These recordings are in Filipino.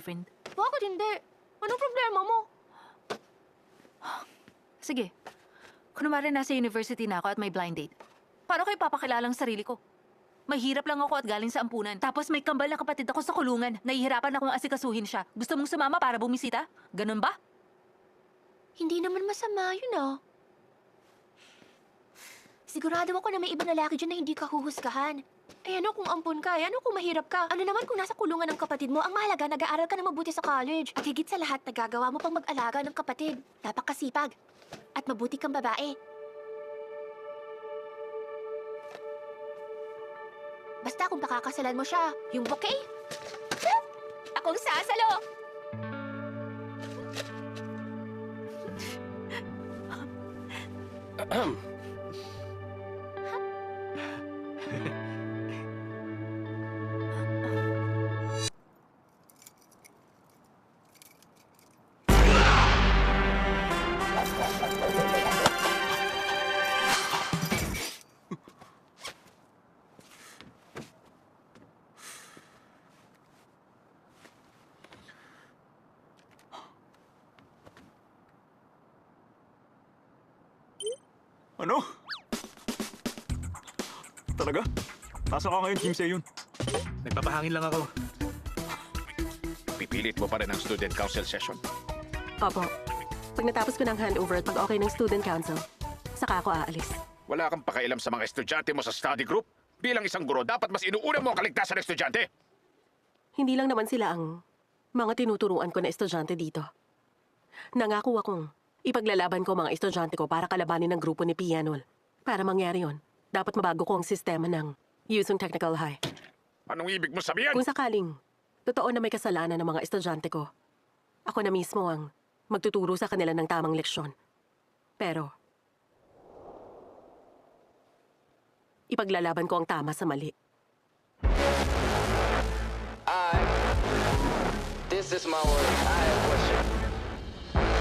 boyfriend. Bakit hindi? Anong problema mo? Sige. Kunwari nasa university na ako at may blind date. Paano kayo papakilalang sarili ko? Mahirap lang ako at galing sa ampunan. Tapos may kambal na kapatid ako sa kulungan. Nahihirapan akong asikasuhin siya. Gusto mong sumama para bumisita? Ganun ba? Hindi naman masama yun ah. Sigurado ako na may ibang lalaki dyan na hindi ka huhusgahan. Eh ano kung ampun ka? Eh ano kung mahirap ka? Ano naman kung nasa kulungan ng kapatid mo? Ang mahalaga, nag-aaral ka na mabuti sa college. At higit sa lahat, nagagawa mo pang mag-alaga ng kapatid. Napakasipag. At mabuti kang babae. Basta kung pakakasalan mo siya, yung bouquet, akong sasalo! Ano? Talaga? Nasa ka ngayon, Kim Seyun? Nagpapahangin lang ako. Pipilit mo pa rin ang student council session. Opo. Pag natapos ko ng handover at pag okay ng student council, saka ako aalis. Wala kang pakialam sa mga estudyante mo sa study group. Bilang isang guro, dapat mas inuuna mo ang kaligtasan ng estudyante. Hindi lang naman sila ang mga tinuturuan ko na estudyante dito. Nangako akong ipaglalaban ko mga estudyante ko para kalabanin ng grupo ni Pianol. Para mangyari yon, dapat mabago ko ang sistema ng Yusung Technical High. Anong ibig mo sabihin? Kung sakaling totoo na may kasalanan ng mga estudyante ko, ako na mismo ang magtuturo sa kanila ng tamang leksyon. Pero, ipaglalaban ko ang tama sa mali. This is my word. I have a question.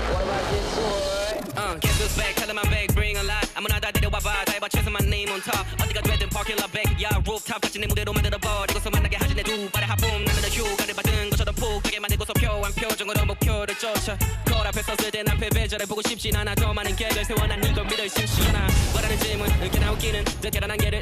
What about this word? Guess who's back? Tell him I'm back, bring a lot. I'm gonna die, they 와봐. 다 해봐, chasing my name on top. 어디가 되든 parking lot back. Yeah, rooftop 같이 내 무대로 만들어봐. 이곳서 만나게 하지 내 두 발의 하품. 나는 더 휴가를 받은 것처럼 푹 되게 만들고서 표한 표정으로 목표를 쫓아. 거울 앞에 섰을 때 난 패배자를 보고 싶진 않아. 더 많은 계절 세워 난 이걸 믿을 심시 않아. 뭐라는 질문, 이렇게 나오기는. 더 계란 한 개를